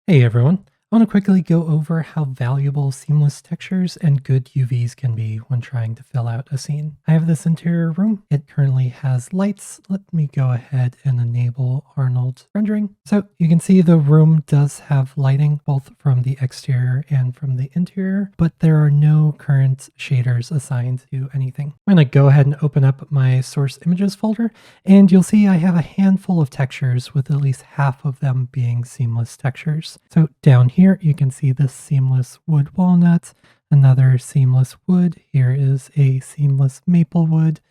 Hey everyone, I want to quickly go over how valuable seamless textures and good UVs can be when trying to fill out a scene. I have this interior room. It currently has lights. Let me go ahead and enable Arnold rendering. So you can see the room does have lighting both from the exterior and from the interior, but there are no current shaders assigned to anything. I'm going to go ahead and open up my source images folder, and you'll see I have a handful of textures with at least half of them being seamless textures. So down here, you can see this seamless wood walnut, another seamless wood. Here is a seamless maple wood.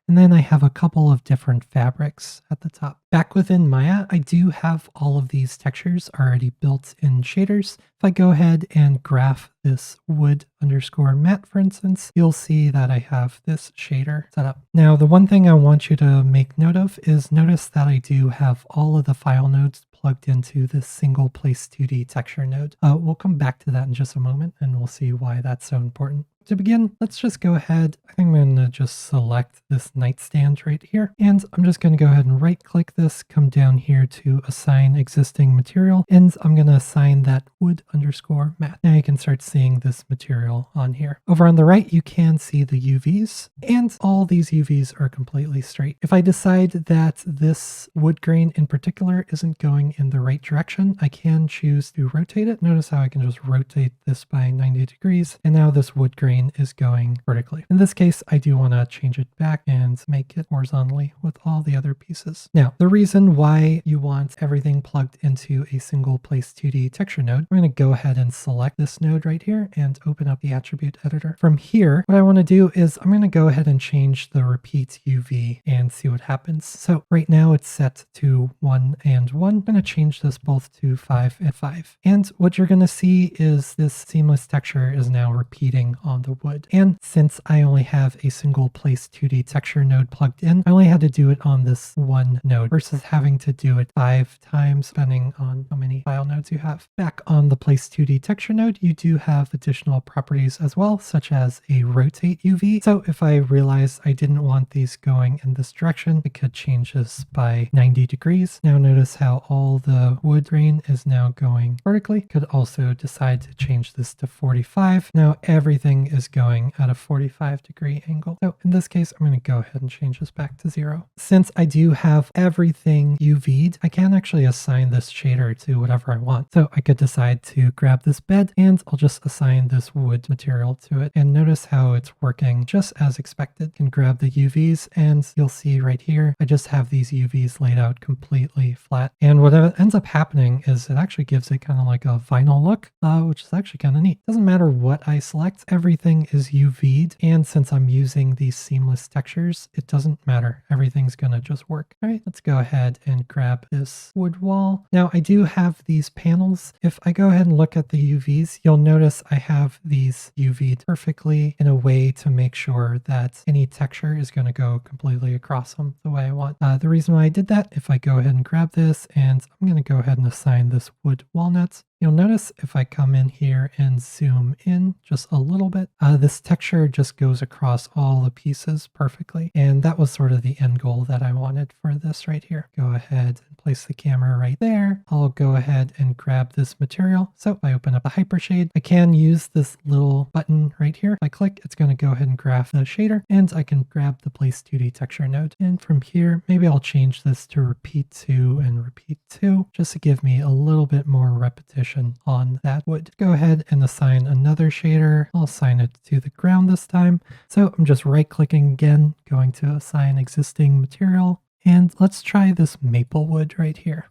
And then I have a couple of different fabrics at the top. Back within Maya, I do have all of these textures already built in shaders. If I go ahead and graph this wood underscore matte, for instance, you'll see that I have this shader set up. Now, the one thing I want you to make note of is notice that I do have all of the file nodes plugged into this single place 2D texture node. We'll come back to that in just a moment and we'll see why that's so important. To begin, let's just go ahead. I think I'm going to just select this nightstand right here. And I'm just going to go ahead and right click this, come down here to assign existing material. And I'm going to assign that wood underscore matte. Now you can start seeing this material on here. Over on the right, you can see the UVs, and all these UVs are completely straight. If I decide that this wood grain in particular isn't going in the right direction, I can choose to rotate it. Notice how I can just rotate this by 90 degrees. And now this wood grain is going vertically. In this case, I do want to change it back and make it horizontally with all the other pieces. Now, the reason why you want everything plugged into a single place 2D texture node, I'm going to go ahead and select this node right here and open up the attribute editor. From here, what I want to do is I'm going to go ahead and change the repeat UV and see what happens. So right now it's set to 1 and 1. I'm going to change this both to 5 and 5. And what you're going to see is this seamless texture is now repeating on the wood. And since I only have a single place 2D texture node plugged in, I only had to do it on this one node versus having to do it 5 times depending on how many file nodes you have. Back on the place 2D texture node, you do have additional properties as well, such as a rotate UV. So if I realize I didn't want these going in this direction, I could change this by 90 degrees. Now notice how all the wood grain is now going vertically. Could also decide to change this to 45. Now everything is going at a 45-degree angle. So in this case, I'm going to go ahead and change this back to 0. Since I do have everything UV'd, I can actually assign this shader to whatever I want. So I could decide to grab this bed and I'll just assign this wood material to it. And notice how it's working just as expected. Can grab the UVs and you'll see right here, I just have these UVs laid out completely flat. And what ends up happening is it actually gives it kind of like a vinyl look, which is actually kind of neat. Doesn't matter what I select, everything is UV'd. And since I'm using these seamless textures, it doesn't matter. Everything's going to just work. All right, let's go ahead and grab this wood wall. Now I do have these panels. If I go ahead and look at the UVs, you'll notice I have these UV'd perfectly in a way to make sure that any texture is going to go completely across them the way I want. The reason why I did that, if I go ahead and grab this and I'm going to go ahead and assign this wood walnuts, you'll notice if I come in here and zoom in just a little bit, this texture just goes across all the pieces perfectly. And that was sort of the end goal that I wanted for this right here. Go ahead and place the camera right there. I'll go ahead and grab this material. So if I open up a hypershade, I can use this little button right here. If I click, it's going to go ahead and graph the shader and I can grab the place 2D texture node. And from here, maybe I'll change this to repeat 2 and repeat 2 just to give me a little bit more repetition on that wood. Go ahead and assign another shader. I'll assign it to the ground this time. So I'm just right clicking again, going to assign existing material. And let's try this maple wood right here.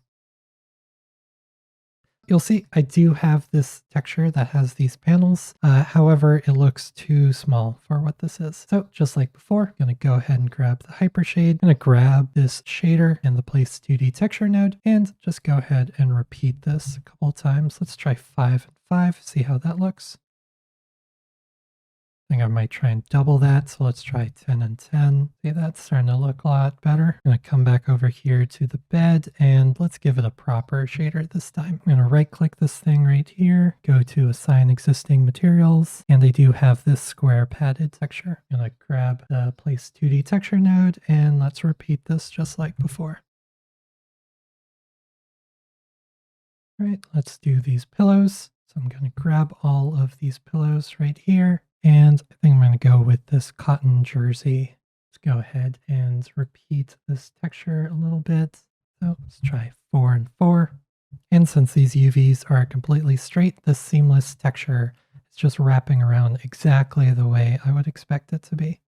You'll see I do have this texture that has these panels. However, it looks too small for what this is. So just like before, I'm going to go ahead and grab the hypershade. I'm going to grab this shader in the place 2D texture node and just go ahead and repeat this a couple of times. Let's try 5 and 5, see how that looks. I think I might try and double that. So let's try 10 and 10. See, that's starting to look a lot better. I'm going to come back over here to the bed and let's give it a proper shader this time. I'm going to right click this thing right here, go to assign existing materials, and I do have this square padded texture. I'm going to grab the place 2D texture node and let's repeat this just like before. All right, let's do these pillows. So I'm going to grab all of these pillows right here. And I think I'm going to go with this cotton jersey. Let's go ahead and repeat this texture a little bit. So let's try 4 and 4. And since these UVs are completely straight, the seamless texture is just wrapping around exactly the way I would expect it to be.